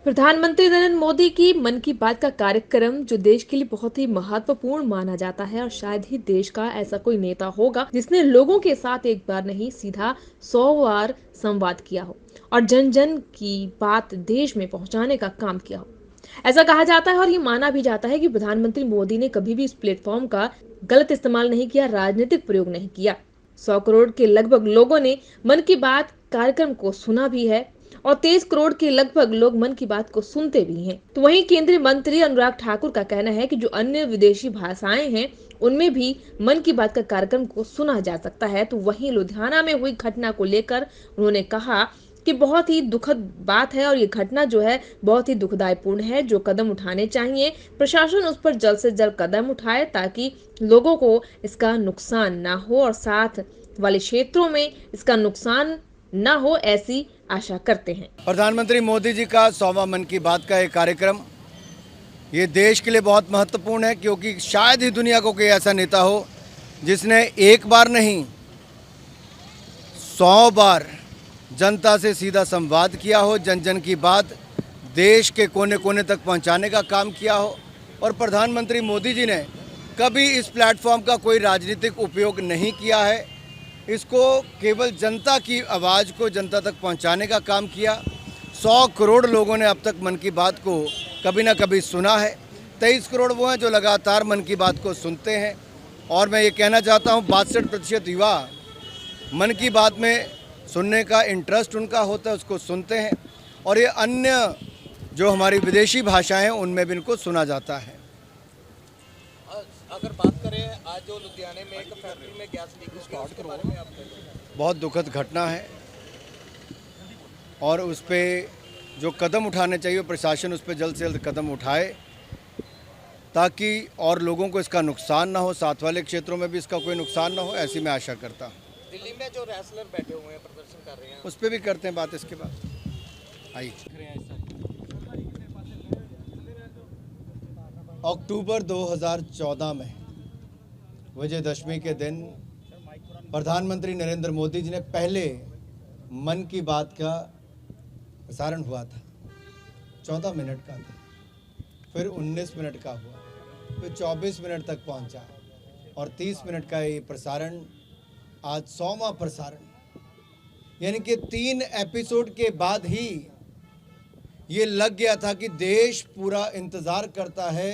प्रधानमंत्री नरेंद्र मोदी की मन की बात का कार्यक्रम जो देश के लिए बहुत ही महत्वपूर्ण माना जाता है और शायद ही देश का ऐसा कोई नेता होगा जिसने लोगों के साथ एक बार नहीं सीधा 100 बार संवाद किया हो और जन जन की बात देश में पहुंचाने का काम किया हो। ऐसा कहा जाता है और ये माना भी जाता है कि प्रधानमंत्री मोदी ने कभी भी इस प्लेटफॉर्म का गलत इस्तेमाल नहीं किया, राजनीतिक प्रयोग नहीं किया। 100 करोड़ के लगभग लोगों ने मन की बात कार्यक्रम को सुना भी है और 23 करोड़ के लगभग लोग मन की बात को सुनते भी हैं। तो वहीं केंद्रीय मंत्री अनुराग ठाकुर का कहना है कि जो अन्य विदेशी भाषाएं हैं उनमें भी मन की बात का कार्यक्रम को सुना जा सकता है। तो वहीं लुधियाना में हुई घटना को लेकर उन्होंने कहा कि बहुत ही दुखद बात है और ये घटना जो है बहुत ही दुखदायपूर्ण है। जो कदम उठाने चाहिए प्रशासन उस पर जल्द से जल्द कदम उठाए ताकि लोगों को इसका नुकसान ना हो और साथ वाले क्षेत्रों में इसका नुकसान ना हो, ऐसी आशा करते हैं। प्रधानमंत्री मोदी जी का 100वां मन की बात का एक कार्यक्रम ये देश के लिए बहुत महत्वपूर्ण है, क्योंकि शायद ही दुनिया को कोई ऐसा नेता हो जिसने एक बार नहीं 100 बार जनता से सीधा संवाद किया हो, जन जन की बात देश के कोने कोने तक पहुंचाने का काम किया हो। और प्रधानमंत्री मोदी जी ने कभी इस प्लेटफॉर्म का कोई राजनीतिक उपयोग नहीं किया है, इसको केवल जनता की आवाज़ को जनता तक पहुंचाने का काम किया। 100 करोड़ लोगों ने अब तक मन की बात को कभी ना कभी सुना है। 23 करोड़ वो हैं जो लगातार मन की बात को सुनते हैं। और मैं ये कहना चाहता हूँ 62% युवा मन की बात में सुनने का इंटरेस्ट उनका होता है, उसको सुनते हैं। और ये अन्य जो हमारी विदेशी भाषाएं हैं उनमें भी इनको सुना जाता है। अगर बात करें आज जो लुधियाने में एक फैक्ट्री में गैस लीक हुई उसके बारे में आप बहुत दुखद घटना है और उस पर जो कदम उठाने चाहिए प्रशासन उस पर जल्द से जल्द कदम उठाए ताकि और लोगों को इसका नुकसान ना हो, साथ वाले क्षेत्रों में भी इसका कोई नुकसान ना हो, ऐसी मैं आशा करता हूँ। दिल्ली में जो रेसलर बैठे हुए हैं प्रदर्शन कर रहे हैं उस पर भी करते हैं बात इसके बाद। आई अक्टूबर 2014 में विजयदशमी के दिन प्रधानमंत्री नरेंद्र मोदी जी ने पहले मन की बात का प्रसारण हुआ था, 14 मिनट का था, फिर 19 मिनट का हुआ, फिर 24 मिनट तक पहुंचा और 30 मिनट का ये प्रसारण आज 100वां प्रसारण, यानी कि 3 एपिसोड के बाद ही ये लग गया था कि देश पूरा इंतज़ार करता है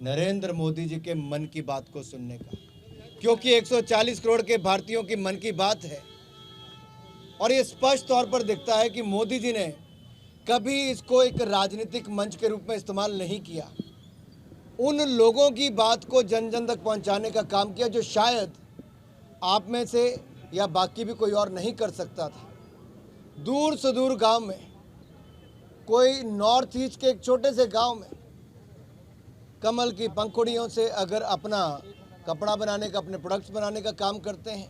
नरेंद्र मोदी जी के मन की बात को सुनने का, क्योंकि 140 करोड़ के भारतीयों की मन की बात है। और ये स्पष्ट तौर पर दिखता है कि मोदी जी ने कभी इसको एक राजनीतिक मंच के रूप में इस्तेमाल नहीं किया, उन लोगों की बात को जन जन तक पहुंचाने का काम किया जो शायद आप में से या बाकी भी कोई और नहीं कर सकता था। दूर से दूर गांव में, कोई नॉर्थ ईस्ट के एक छोटे से गांव में कमल की पंखुड़ियों से अगर अपना कपड़ा बनाने का, अपने प्रोडक्ट्स बनाने का काम करते हैं,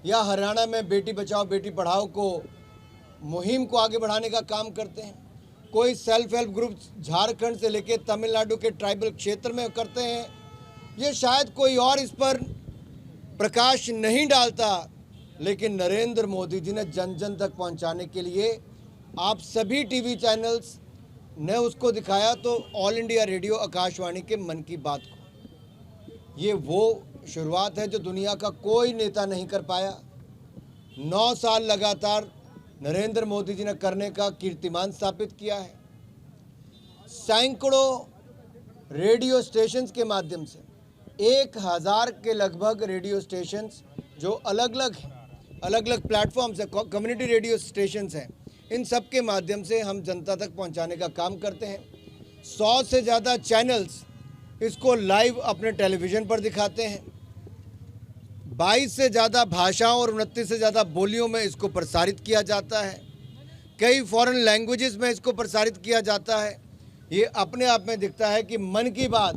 या हरियाणा में बेटी बचाओ बेटी पढ़ाओ को मुहिम को आगे बढ़ाने का काम करते हैं, कोई सेल्फ हेल्प ग्रुप झारखंड से लेकर तमिलनाडु के ट्राइबल क्षेत्र में करते हैं, ये शायद कोई और इस पर प्रकाश नहीं डालता, लेकिन नरेंद्र मोदी जी ने जन जन तक पहुंचाने के लिए आप सभी टीवी चैनल्स ने उसको दिखाया। तो ऑल इंडिया रेडियो आकाशवाणी के मन की बात को, ये वो शुरुआत है जो दुनिया का कोई नेता नहीं कर पाया। 9 साल लगातार नरेंद्र मोदी जी ने करने का कीर्तिमान स्थापित किया है। सैकड़ों रेडियो स्टेशंस के माध्यम से 1000 के लगभग रेडियो स्टेशंस जो अलग अलग प्लेटफॉर्म्स है, कम्युनिटी रेडियो स्टेशंस हैं, इन सब के माध्यम से हम जनता तक पहुंचाने का काम करते हैं। 100 से ज़्यादा चैनल्स इसको लाइव अपने टेलीविज़न पर दिखाते हैं। 22 से ज़्यादा भाषाओं और 29 से ज़्यादा बोलियों में इसको प्रसारित किया जाता है। कई फॉरेन लैंग्वेजेस में इसको प्रसारित किया जाता है। ये अपने आप में दिखता है कि मन की बात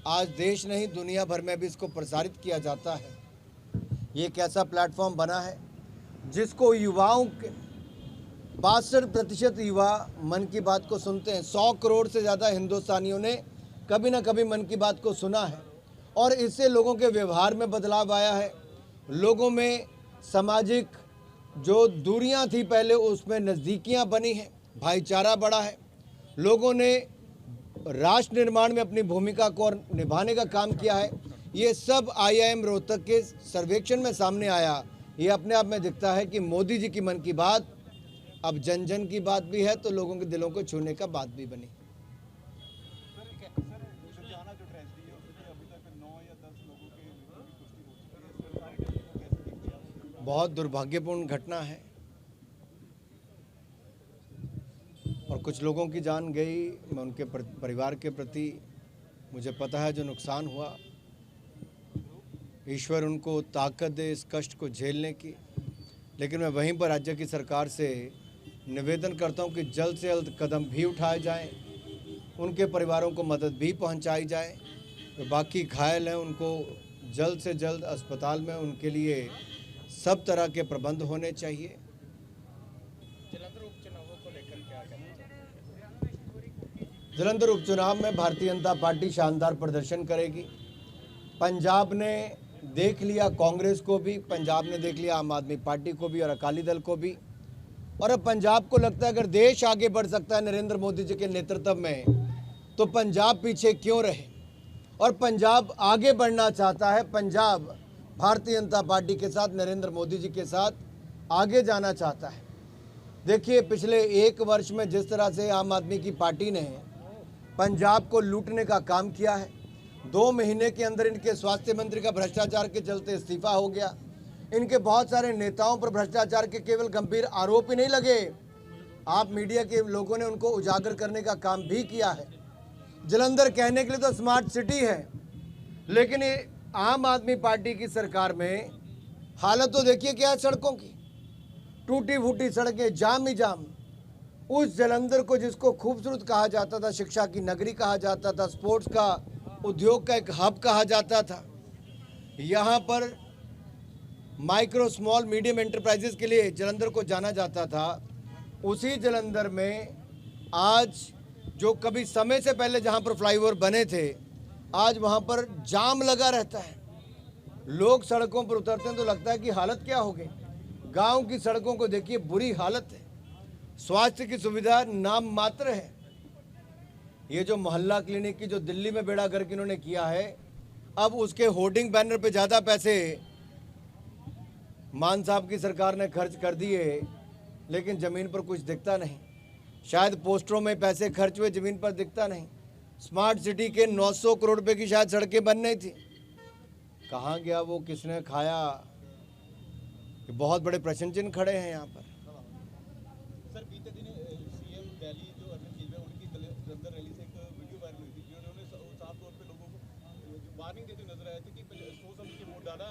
आज देश नहीं दुनिया भर में भी इसको प्रसारित किया जाता है। ये एक ऐसा प्लेटफॉर्म बना है जिसको युवाओं के 62% युवा मन की बात को सुनते हैं। 100 करोड़ से ज़्यादा हिंदुस्तानियों ने कभी ना कभी मन की बात को सुना है और इससे लोगों के व्यवहार में बदलाव आया है। लोगों में सामाजिक जो दूरियां थी पहले उसमें नज़दीकियां बनी हैं, भाईचारा बढ़ा है। लोगों ने राष्ट्र निर्माण में अपनी भूमिका को और निभाने का काम किया है। ये सब IIM रोहतक के सर्वेक्षण में सामने आया। ये अपने आप में दिखता है कि मोदी जी की मन की बात अब जन जन की बात भी है, तो लोगों के दिलों को छूने का बात भी बनी। बहुत दुर्भाग्यपूर्ण घटना है और कुछ लोगों की जान गई। मैं उनके परिवार के प्रति मुझे पता है जो नुकसान हुआ, ईश्वर उनको ताकत दे इस कष्ट को झेलने की। लेकिन मैं वहीं पर राज्य की सरकार से निवेदन करता हूं कि जल्द से जल्द कदम भी उठाए जाएं, उनके परिवारों को मदद भी पहुंचाई जाए। तो बाकी घायल हैं उनको जल्द से जल्द अस्पताल में उनके लिए सब तरह के प्रबंध होने चाहिए। जलंधर उपचुनाव में भारतीय जनता पार्टी शानदार प्रदर्शन करेगी। पंजाब ने देख लिया कांग्रेस को भी, पंजाब ने देख लिया आम आदमी पार्टी को भी और अकाली दल को भी। और अब पंजाब को लगता है अगर देश आगे बढ़ सकता है नरेंद्र मोदी जी के नेतृत्व में, तो पंजाब पीछे क्यों रहे। और पंजाब आगे बढ़ना चाहता है, पंजाब भारतीय जनता पार्टी के साथ, नरेंद्र मोदी जी के साथ आगे जाना चाहता है। देखिए पिछले 1 वर्ष में जिस तरह से आम आदमी की पार्टी ने पंजाब को लूटने का काम किया है। 2 महीने के अंदर इनके स्वास्थ्य मंत्री का भ्रष्टाचार के चलते इस्तीफा हो गया। इनके बहुत सारे नेताओं पर भ्रष्टाचार के केवल गंभीर आरोप ही नहीं लगे, आप मीडिया के लोगों ने उनको उजागर करने का काम भी किया है। जलंधर कहने के लिए तो स्मार्ट सिटी है, लेकिन ये आम आदमी पार्टी की सरकार में हालत तो देखिए क्या है सड़कों की। टूटी फूटी सड़कें, जाम ही जाम। उस जलंधर को जिसको खूबसूरत कहा जाता था, शिक्षा की नगरी कहा जाता था, स्पोर्ट्स का, उद्योग का एक हब कहा जाता था, यहाँ पर माइक्रो स्मॉल मीडियम एंटरप्राइजेस के लिए जलंधर को जाना जाता था। उसी जलंधर में आज जो कभी समय से पहले जहाँ पर फ्लाईओवर बने थे, आज वहाँ पर जाम लगा रहता है। लोग सड़कों पर उतरते हैं तो लगता है कि हालत क्या हो गई। गांव की सड़कों को देखिए, बुरी हालत है। स्वास्थ्य की सुविधा नाम मात्र है। ये जो मोहल्ला क्लिनिक की जो दिल्ली में बेड़ा गर्क इन्होंने किया है, अब उसके होर्डिंग बैनर पे ज़्यादा पैसे मान साहब की सरकार ने खर्च कर दिए, लेकिन ज़मीन पर कुछ दिखता नहीं। शायद पोस्टरों में पैसे खर्च हुए, ज़मीन पर दिखता नहीं। स्मार्ट सिटी के 900 करोड़ रुपए की शायद सड़कें बननी थी, कहाँ गया वो, किसने खाया। बहुत बड़े प्रश्न चिन्ह खड़े हैं यहाँ पर। सर बीते दिन सीएम दिल्ली जो अरविंद केजरीवाल उनकी जलंधर रैली से एक वीडियो वायरल हुई थी, जिन्होंने साफ तौर पे लोगों को वार्निंग देते नजर आए थे कि सोच समझ के वोट डाला,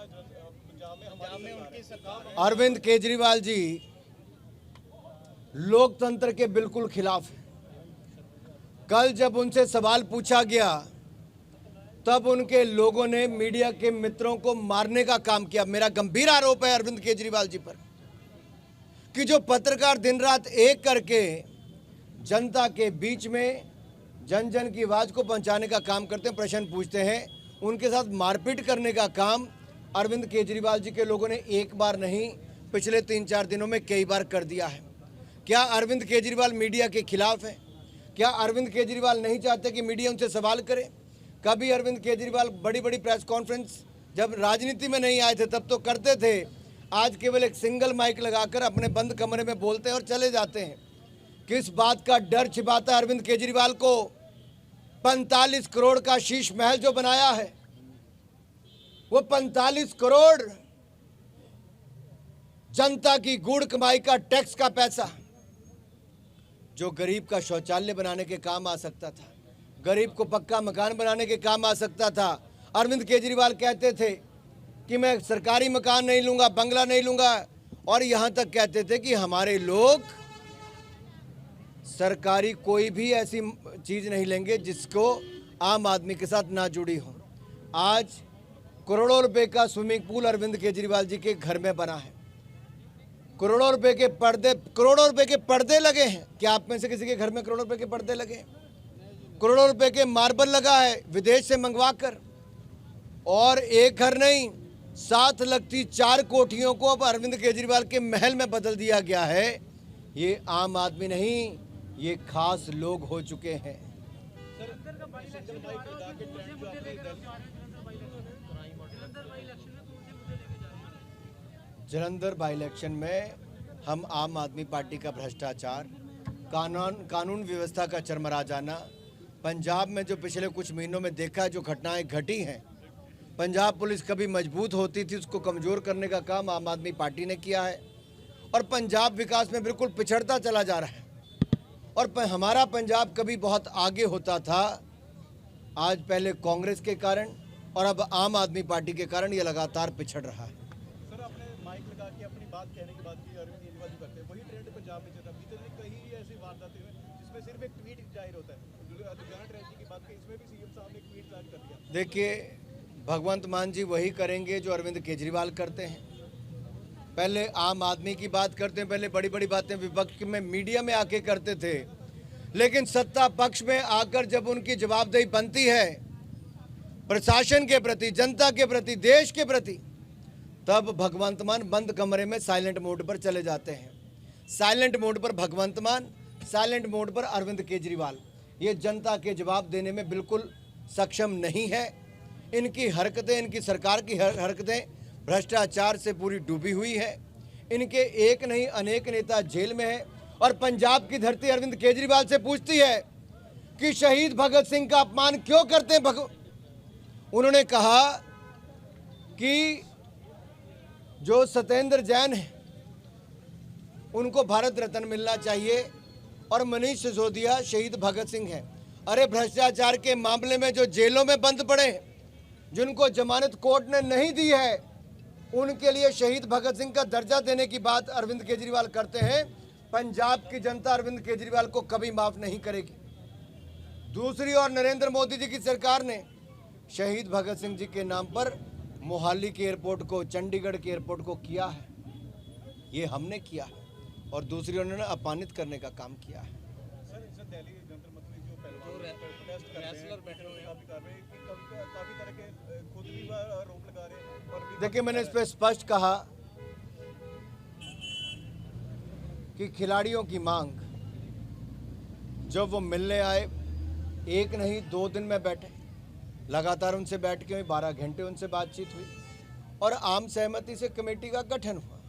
पंजाब में उनकी सरकार। अरविंद केजरीवाल जी लोकतंत्र के बिल्कुल खिलाफ है। कल जब उनसे सवाल पूछा गया तब उनके लोगों ने मीडिया के मित्रों को मारने का काम किया। मेरा गंभीर आरोप है अरविंद केजरीवाल जी पर कि जो पत्रकार दिन रात एक करके जनता के बीच में जन जन की आवाज़ को पहुंचाने का काम करते हैं, प्रश्न पूछते हैं, उनके साथ मारपीट करने का काम अरविंद केजरीवाल जी के लोगों ने एक बार नहीं, पिछले 3-4 दिनों में कई बार कर दिया है। क्या अरविंद केजरीवाल मीडिया के खिलाफ है? क्या अरविंद केजरीवाल नहीं चाहते कि मीडिया उनसे सवाल करे? कभी अरविंद केजरीवाल बड़ी बड़ी प्रेस कॉन्फ्रेंस जब राजनीति में नहीं आए थे तब तो करते थे, आज केवल एक सिंगल माइक लगाकर अपने बंद कमरे में बोलते हैं और चले जाते हैं। किस बात का डर छिपाता है अरविंद केजरीवाल को? 45 करोड़ का शीश महल जो बनाया है, वो 45 करोड़ जनता की गुड़ कमाई का टैक्स का पैसा जो गरीब का शौचालय बनाने के काम आ सकता था, गरीब को पक्का मकान बनाने के काम आ सकता था। अरविंद केजरीवाल कहते थे कि मैं सरकारी मकान नहीं लूंगा, बंगला नहीं लूंगा, और यहाँ तक कहते थे कि हमारे लोग सरकारी कोई भी ऐसी चीज़ नहीं लेंगे जिसको आम आदमी के साथ ना जुड़ी हो। आज करोड़ों रुपए का स्विमिंग पूल अरविंद केजरीवाल जी के घर में बना है, करोड़ों रुपए के पर्दे लगे हैं। क्या आप में से किसी के घर में करोड़ों रुपए के पर्दे लगे हैं? करोड़ों रुपए के मार्बल लगा है विदेश से मंगवा कर। और एक घर नहीं, 7 लगती 4 कोठियों को अब अरविंद केजरीवाल के महल में बदल दिया गया है। ये आम आदमी नहीं, ये खास लोग हो चुके हैं। सिंगल माइक लगा के ट्रेंड जो आपने जलंधर बाई इलेक्शन में हम आम आदमी पार्टी का भ्रष्टाचार, कानून व्यवस्था का चरमरा जाना, पंजाब में जो पिछले कुछ महीनों में देखा जो घटनाएं घटी हैं, पंजाब पुलिस कभी मजबूत होती थी उसको कमज़ोर करने का काम आम आदमी पार्टी ने किया है और पंजाब विकास में बिल्कुल पिछड़ता चला जा रहा है। और हमारा पंजाब कभी बहुत आगे होता था, आज पहले कांग्रेस के कारण और अब आम आदमी पार्टी के कारण ये लगातार पिछड़ रहा है। सर आपने माइक लगा के अपनी बात कहने के बाद की अरविंद केजरीवाल जो करते हैं वही ट्रेंड पंजाब में चल रहा है। बीते दिन कई ऐसी वारदातें हुई जिसमें सिर्फ एक ट्वीट जाहिर होता है। लुधियाना ट्रेजेडी की बात की, इसमें भी सीएम साहब ने एक ट्वीट जारी कर दिया। देखिए, भगवंत मान जी वही करेंगे जो अरविंद केजरीवाल करते हैं। पहले आम आदमी की बात करते हैं, पहले बड़ी बड़ी बातें विपक्ष में मीडिया में आके करते थे, लेकिन सत्ता पक्ष में आकर जब उनकी जवाबदेही बनती है प्रशासन के प्रति, जनता के प्रति, देश के प्रति, तब भगवंत मान बंद कमरे में साइलेंट मोड पर चले जाते हैं। साइलेंट मोड पर भगवंत मान, साइलेंट मोड पर अरविंद केजरीवाल, ये जनता के जवाब देने में बिल्कुल सक्षम नहीं है। इनकी हरकतें, इनकी सरकार की हरकतें भ्रष्टाचार से पूरी डूबी हुई है। इनके एक नहीं अनेक नेता जेल में हैं और पंजाब की धरती अरविंद केजरीवाल से पूछती है कि शहीद भगत सिंह का अपमान क्यों करते हैं। उन्होंने कहा कि जो सत्येंद्र जैन है उनको भारत रत्न मिलना चाहिए और मनीष सिसोदिया शहीद भगत सिंह हैं। अरे भ्रष्टाचार के मामले में जो जेलों में बंद पड़े हैं, जिनको जमानत कोर्ट ने नहीं दी है, उनके लिए शहीद भगत सिंह का दर्जा देने की बात अरविंद केजरीवाल करते हैं। पंजाब की जनता अरविंद केजरीवाल को कभी माफ नहीं करेगी। दूसरी ओर नरेंद्र मोदी जी की सरकार ने शहीद भगत सिंह जी के नाम पर मोहाली के एयरपोर्ट को, चंडीगढ़ के एयरपोर्ट को किया है, ये हमने किया है। और दूसरी ओर उन्होंने अपमानित करने का काम किया है। सर दिल्ली जंतर मंतर जो प्रोटेस्ट कर रहे हैं, बैठे हुए काफी कर रहे हैं कि काफी तरह के खुद भी आरोप लगा रहे हैं। और देखिए, मैंने इस पर स्पष्ट कहा कि खिलाड़ियों की मांग जब वो मिलने आए, एक नहीं 2 दिन में बैठे, लगातार उनसे बैठ के 12 घंटे उनसे बातचीत हुई और आम सहमति से कमेटी का गठन हुआ।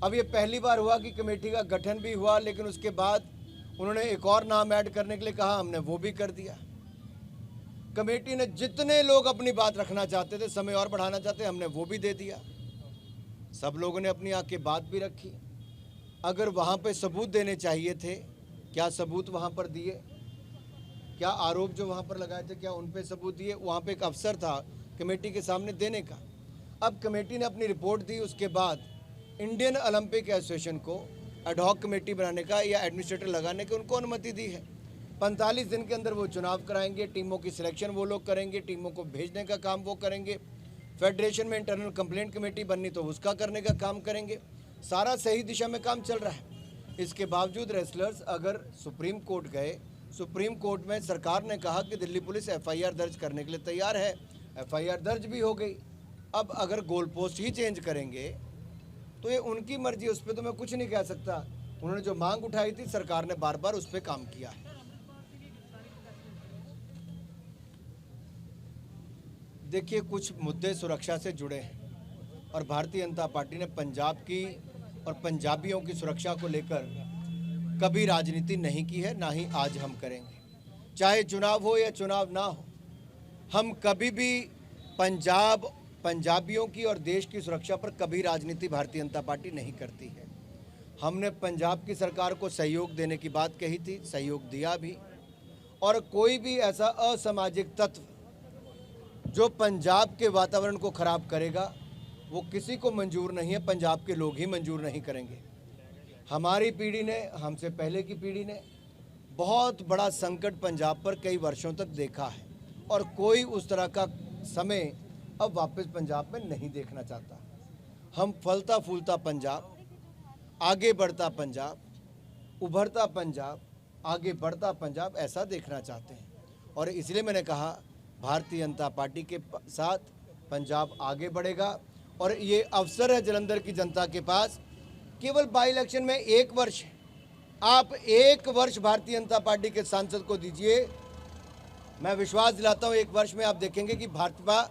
अब ये पहली बार हुआ कि कमेटी का गठन भी हुआ, लेकिन उसके बाद उन्होंने एक और नाम ऐड करने के लिए कहा, हमने वो भी कर दिया। कमेटी ने जितने लोग अपनी बात रखना चाहते थे, समय और बढ़ाना चाहते, हमने वो भी दे दिया। सब लोगों ने अपनी आके बात भी रखी। अगर वहाँ पे सबूत देने चाहिए थे, क्या सबूत वहाँ पर दिए? क्या आरोप जो वहाँ पर लगाए थे, क्या उन पे सबूत दिए? वहाँ पे एक अफसर था कमेटी के सामने देने का। अब कमेटी ने अपनी रिपोर्ट दी, उसके बाद इंडियन ओलंपिक एसोसिएशन को एडहॉक कमेटी बनाने का या एडमिनिस्ट्रेटर लगाने की उनको अनुमति दी है। 45 दिन के अंदर वो चुनाव कराएंगे, टीमों की सिलेक्शन वो लोग करेंगे, टीमों को भेजने का काम वो करेंगे, फेडरेशन में इंटरनल कंप्लेंट कमेटी बननी तो उसका करने का काम करेंगे। सारा सही दिशा में काम चल रहा है। इसके बावजूद रेसलर्स अगर सुप्रीम कोर्ट गए, सुप्रीम कोर्ट में सरकार ने कहा कि दिल्ली पुलिस एफआईआर दर्ज करने के लिए तैयार है, एफआईआर दर्ज भी हो गई। अब अगर गोल पोस्ट ही चेंज करेंगे तो ये उनकी मर्जी, उस पर तो मैं कुछ नहीं कह सकता। उन्होंने जो मांग उठाई थी, सरकार ने बार बार उस पर काम किया है। देखिए, कुछ मुद्दे सुरक्षा से जुड़े हैं और भारतीय जनता पार्टी ने पंजाब की और पंजाबियों की सुरक्षा को लेकर कभी राजनीति नहीं की है, ना ही आज हम करेंगे। चाहे चुनाव हो या चुनाव ना हो, हम कभी भी पंजाबियों की और देश की सुरक्षा पर कभी राजनीति भारतीय जनता पार्टी नहीं करती है। हमने पंजाब की सरकार को सहयोग देने की बात कही थी, सहयोग दिया भी। और कोई भी ऐसा असामाजिक तत्व जो पंजाब के वातावरण को खराब करेगा, वो किसी को मंजूर नहीं है, पंजाब के लोग ही मंजूर नहीं करेंगे। हमारी पीढ़ी ने, हमसे पहले की पीढ़ी ने बहुत बड़ा संकट पंजाब पर कई वर्षों तक देखा है और कोई उस तरह का समय अब वापस पंजाब में नहीं देखना चाहता। हम फलता फूलता पंजाब, आगे बढ़ता पंजाब, उभरता पंजाब, आगे बढ़ता पंजाब, ऐसा देखना चाहते हैं। और इसलिए मैंने कहा, भारतीय जनता पार्टी के साथ पंजाब आगे बढ़ेगा। और ये अवसर है जलंधर की जनता के पास, केवल बाई इलेक्शन में 1 वर्ष है, आप 1 वर्ष भारतीय जनता पार्टी के सांसद को दीजिए, मैं विश्वास दिलाता हूं 1 वर्ष में आप देखेंगे कि भाजपा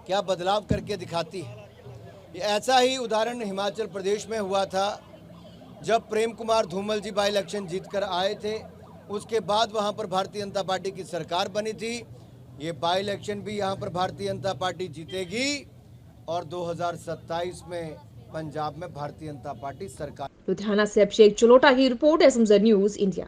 क्या बदलाव करके दिखाती है। ऐसा ही उदाहरण हिमाचल प्रदेश में हुआ था, जब प्रेम कुमार धूमल जी बाई इलेक्शन जीतकर आए थे, उसके बाद वहां पर भारतीय जनता पार्टी की सरकार बनी थी। ये बाई इलेक्शन भी यहां पर भारतीय जनता पार्टी जीतेगी और 2027 में पंजाब में भारतीय जनता पार्टी सरकार। लुधियाना से अभिषेक चलोटा की रिपोर्ट, एसएमजेड न्यूज इंडिया।